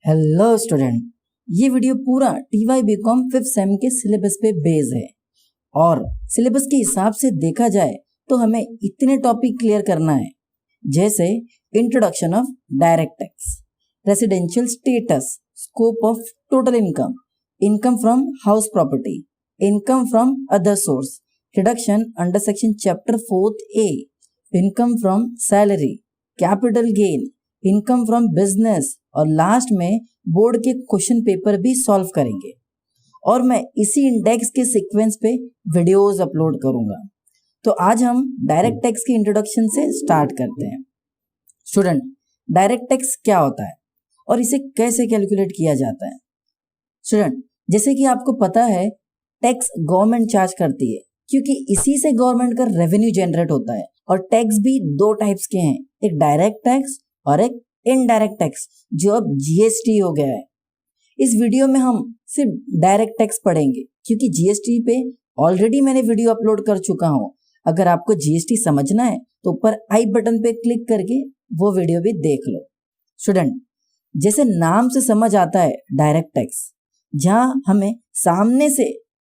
Hello student, ये video पूरा TY BCom 5th same के सिलेबस पे बेस है और सिलेबस के हिसाब से देखा जाए तो हमें इतने टॉपिक क्लियर करना है, जैसे introduction of direct tax, residential status, scope of total income, income from house property, income from other source, deduction under section chapter 4A, income from salary, capital gain, income from business और last में board के question paper भी solve करेंगे। और मैं इसी index के sequence पे वीडियोस अपलोड करूंगा। तो आज हम डायरेक्ट टैक्स की इंट्रोडक्शन से स्टार्ट करते हैं। स्टूडेंट, डायरेक्ट टैक्स क्या होता है और इसे कैसे कैलकुलेट किया जाता है? स्टूडेंट, जैसे कि आपको पता है, टैक्स गवर्नमेंट चार्ज करती है क्योंकि इसी से गवर्नमेंट का रेवेन्यू जनरेट होता है। और टैक्स भी दो टाइप्स के हैं, एक डायरेक्ट टैक्स और एक इनडायरेक्ट टैक्स, जो अब जीएसटी हो गया है। इस वीडियो में हम सिर्फ डायरेक्ट टैक्स पढ़ेंगे क्योंकि जीएसटी पे ऑलरेडी मैंने वीडियो अपलोड कर चुका हूं। अगर आपको जीएसटी समझना है तो ऊपर आई बटन पे क्लिक करके वो वीडियो भी देख लो। स्टूडेंट, जैसे नाम से समझ आता है, डायरेक्ट टैक्स जहां हमें सामने से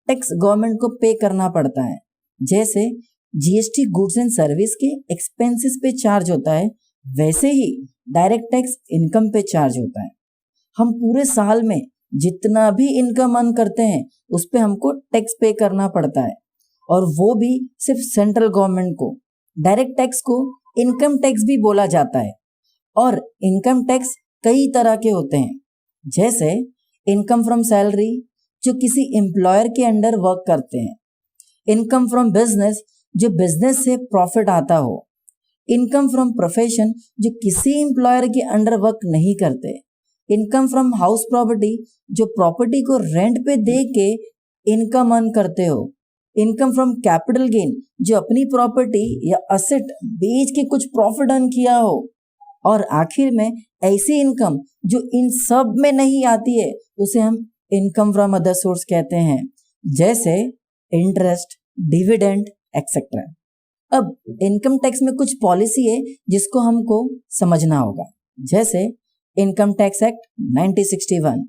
टैक्स गवर्नमेंट को पे करना पड़ता है, जैसे जीएसटी गुड्स एंड सर्विस के एक्सपेंसेस पे चार्ज होता है, वैसे ही डायरेक्ट टैक्स इनकम पे चार्ज होता है। हम पूरे साल में जितना भी इनकम अर्न करते हैं उस पे हमको टैक्स पे करना पड़ता है, और वो भी सिर्फ सेंट्रल गवर्नमेंट को। डायरेक्ट टैक्स को इनकम टैक्स भी बोला जाता है। और इनकम टैक्स कई तरह के होते हैं, जैसे इनकम फ्रॉम सैलरी जो किसी एम्प्लॉयर के अंडर वर्क करते हैं, इनकम फ्रॉम बिजनेस जो बिजनेस से प्रॉफिट आता हो, इनकम फ्रॉम प्रोफेशन जो किसी एम्प्लॉयर के अंडर वर्क नहीं करते, इनकम फ्रॉम हाउस प्रॉपर्टी जो प्रॉपर्टी को रेंट पे दे के इनकम अर्न करते हो, इनकम फ्रॉम कैपिटल गेन जो अपनी प्रॉपर्टी या असेट बेच के कुछ प्रॉफिट अर्न किया हो, और आखिर में ऐसी इनकम जो इन सब में नहीं आती है उसे हम इनकम फ्रॉम अदर सोर्स कहते हैं, जैसे इंटरेस्ट, डिविडेंड एक्सेट्रा। अब इनकम टैक्स में कुछ पॉलिसी है जिसको हमको समझना होगा, जैसे इनकम टैक्स एक्ट 1961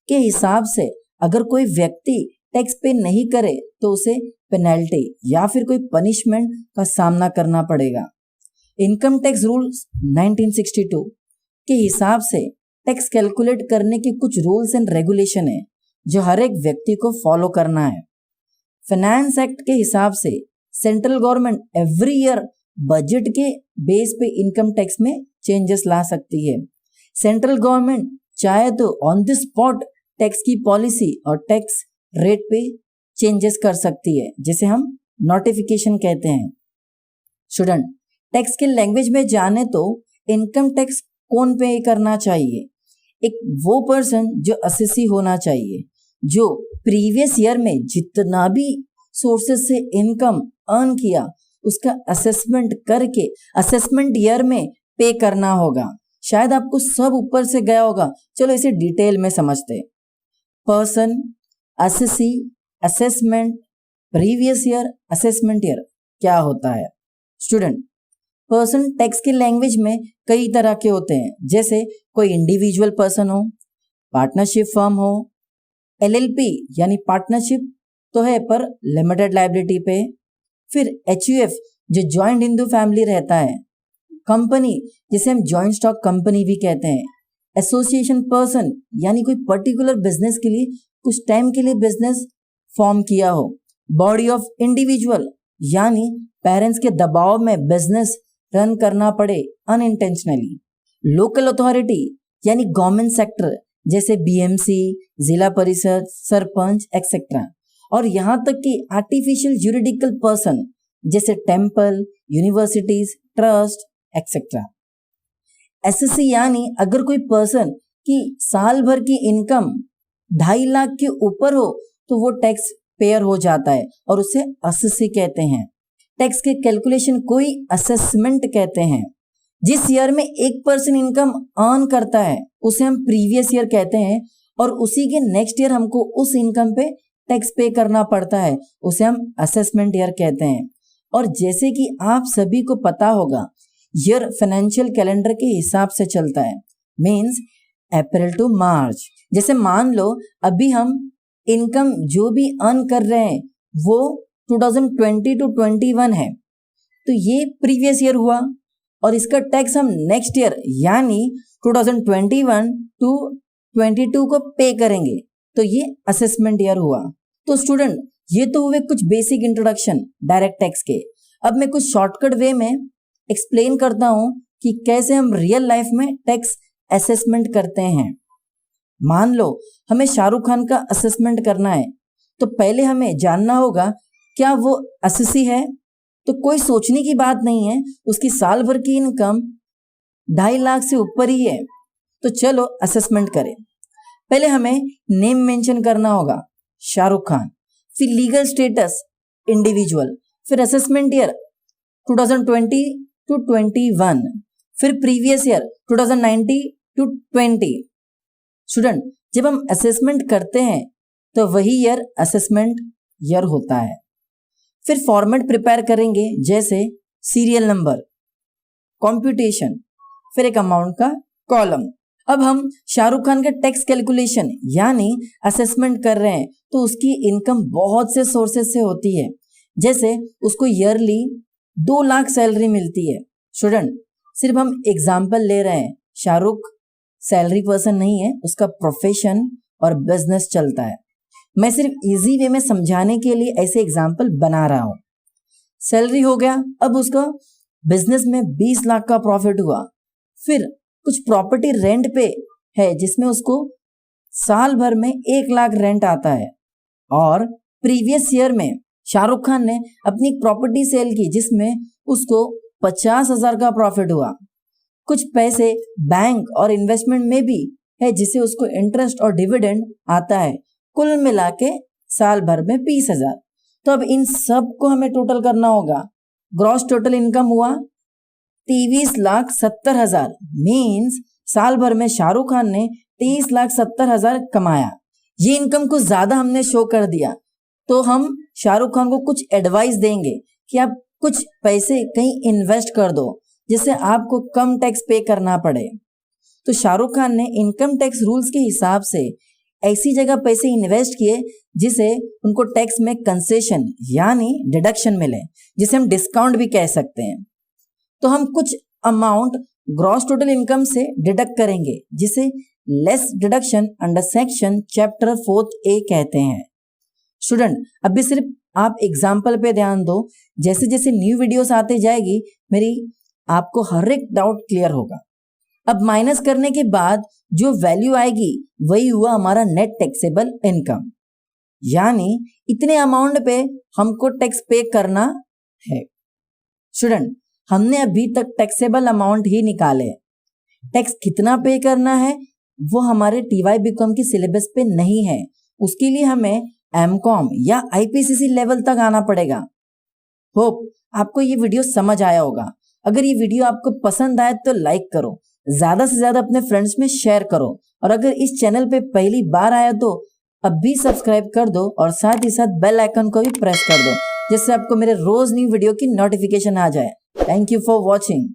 के हिसाब से अगर कोई व्यक्ति टैक्स पे नहीं करे तो उसे पेनल्टी या फिर कोई पनिशमेंट का सामना करना पड़ेगा। इनकम टैक्स रूल्स 1962 के हिसाब से टैक्स कैलकुलेट करने के कुछ रूल्स एंड रेगुलेशन है जो हर एक व्यक्ति को फॉलो करना है। फाइनेंस एक्ट के हिसाब से central government every year budget के बेस पे इनकम टैक्स में चेंजेस ला सकती है। सेंट्रल गवर्नमेंट चाहे तो ऑन द स्पॉट टैक्स की पॉलिसी और टैक्स रेट पे चेंजेस कर सकती है, जिसे हम नोटिफिकेशन कहते हैं। स्टूडेंट, टैक्स के लैंग्वेज में जाने तो इनकम टैक्स कौन पे करना चाहिए? एक वो पर्सन जो असेसी होना चाहिए, जो प्रीवियस ईयर में जितना भी सोर्सेस से इनकम अर्न किया उसका असेसमेंट करके असेसमेंट ईयर में पे करना होगा। शायद आपको सब ऊपर से गया होगा, चलो इसे डिटेल में समझते। Person, assessee, assessment, previous year, assessment year क्या होता है? स्टूडेंट, पर्सन टैक्स की लैंग्वेज में कई तरह के होते हैं, जैसे कोई इंडिविजुअल पर्सन हो, पार्टनरशिप फर्म हो, एलएलपी यानी पार्टनरशिप तो है पर लिमिटेड लायबिलिटी पे, फिर एचयूएफ जो जॉइंट हिंदू फैमिली रहता है, कंपनी जिसे हम जॉइंट स्टॉक कंपनी भी कहते हैं, एसोसिएशन पर्सन यानी कोई पर्टिकुलर बिजनेस के लिए कुछ टाइम के लिए बिजनेस फॉर्म किया हो, बॉडी ऑफ इंडिविजुअल यानी पेरेंट्स के दबाव में बिजनेस रन करना पड़े अनइंटेंशनली, लोकल अथॉरिटी यानी गवर्नमेंट सेक्टर जैसे बीएमसी, जिला परिषद, सरपंच एक्सेट्रा, और यहाँ तक कि आर्टिफिशियल ज्यूरिडिकल पर्सन जैसे temple, universities, trust etcetera. SSC यानी अगर कोई पर्सन की साल भर की इनकम 2.5 लाख के ऊपर हो तो वो टैक्स पेयर हो जाता है और उसे एसएससी कहते हैं। टैक्स के कैलकुलेशन कोई असेसमेंट कहते हैं। जिस ईयर में एक पर्सन इनकम अर्न करता है उसे हम प्रीवियस ईयर कहते हैं, और उसी के नेक्स्ट ईयर हमको उस इनकम पे टैक्स पे करना पड़ता है, उसे हम असेसमेंट ईयर कहते हैं। और जैसे कि आप सभी को पता होगा, ईयर फाइनेंशियल कैलेंडर के हिसाब से चलता है, मींस अप्रैल टू मार्च। जैसे मान लो अभी हम इनकम जो भी अर्न कर रहे हैं वो 2020 टू 21 है, तो ये प्रीवियस ईयर हुआ और इसका टैक्स हम नेक्स्ट ईयर यानी 2021 टू 22 को पे करेंगे, तो ये असेसमेंट ईयर हुआ। तो स्टूडेंट ये तो हुए कुछ बेसिक इंट्रोडक्शन डायरेक्ट टैक्स के। अब मैं कुछ शॉर्टकट वे में एक्सप्लेन करता हूं कि कैसे हम रियल लाइफ में टैक्स असेसमेंट करते हैं। मान लो हमें शाहरुख खान का असेसमेंट करना है, तो पहले हमें जानना होगा क्या वो असेसी है। तो कोई सोचने की बात नहीं है, उसकी साल भर की इनकम 2.5 लाख से ऊपर ही है। तो चलो असेसमेंट करें। पहले हमें नेम मेंशन करना होगा शाहरुख खान, फिर लीगल स्टेटस इंडिविजुअल, फिर असेसमेंट ईयर 2020 टू 21, फिर प्रीवियस ईयर 2019 टू 20। स्टूडेंट जब हम असेसमेंट करते हैं तो वही ईयर असेसमेंट ईयर होता है। फिर फॉर्मेट प्रिपेयर करेंगे जैसे सीरियल नंबर, कंप्यूटेशन, फिर एक अमाउंट का कॉलम। अब हम शाहरुख खान का टैक्स कैलकुलेशन यानी असेसमेंट कर रहे हैं, तो उसकी इनकम बहुत से सोर्सेस से होती है। जैसे उसको ईयरली 2 लाख सैलरी मिलती है। स्टूडेंट सिर्फ हम एग्जाम्पल ले रहे हैं, शाहरुख सैलरी पर्सन नहीं है, उसका प्रोफेशन और बिजनेस चलता है। मैं सिर्फ इजी वे में समझाने के लिए ऐसे एग्जाम्पल बना रहा हूं। सैलरी हो गया, अब उसका बिजनेस में 20 लाख का प्रॉफिट हुआ। फिर कुछ प्रॉपर्टी रेंट पे है जिसमें उसको साल भर में 1 लाख रेंट आता है। और प्रीवियस ईयर में शाहरुख खान ने अपनी प्रॉपर्टी सेल की जिसमें उसको 50,000 का प्रॉफिट हुआ। कुछ पैसे बैंक और इन्वेस्टमेंट में भी है जिसे उसको इंटरेस्ट और डिविडेंड आता है, कुल मिला के साल भर में 20,000। तो अब इन सब को हमें टोटल करना होगा। ग्रॉस टोटल इनकम हुआ 23,70,000। मीन्स साल भर में शाहरुख खान ने 23,70,000 कमाया। ये इनकम को ज्यादा हमने शो कर दिया, तो हम शाहरुख खान को कुछ एडवाइस देंगे कि आप कुछ पैसे कहीं इन्वेस्ट कर दो जिससे आपको कम टैक्स पे करना पड़े। तो शाहरुख खान ने इनकम टैक्स रूल्स के हिसाब से ऐसी जगह पैसे इन्वेस्ट किए जिसे उनको टैक्स में कंसेशन यानी डिडक्शन मिले, जिसे हम डिस्काउंट भी कह सकते हैं। तो हम कुछ अमाउंट ग्रॉस टोटल इनकम से डिडक्ट करेंगे जिसे less deduction under section chapter 4A कहते हैं। स्टूडेंट अभी सिर्फ आप एग्जाम्पल पे ध्यान दो, जैसे जैसे न्यू वीडियोस आते जाएगी मेरी आपको हर एक डाउट क्लियर होगा। अब माइनस करने के बाद जो वैल्यू आएगी वही हुआ हमारा नेट टैक्सेबल इनकम, यानी इतने अमाउंट पे हमको टैक्स पे करना है। स्टूडेंट हमने अभी तक टैक्सेबल अमाउंट ही निकाले, टैक्स कितना पे करना है वो हमारे TYBCom की सिलेबस पे नहीं है। उसके लिए हमें MCOM या IPCC लेवल तक आना पड़ेगा। होप आपको ये वीडियो समझ आया होगा। अगर ये वीडियो आपको पसंद आए तो लाइक करो, ज्यादा से ज्यादा अपने फ्रेंड्स में शेयर करो, और अगर इस चैनल पे पहली बार आया तो अभी सब्सक्राइब कर दो और साथ ही साथ बेल आइकन को भी प्रेस कर दो जिससे आपको मेरे रोज न्यू वीडियो की नोटिफिकेशन आ जाए। Thank you for watching.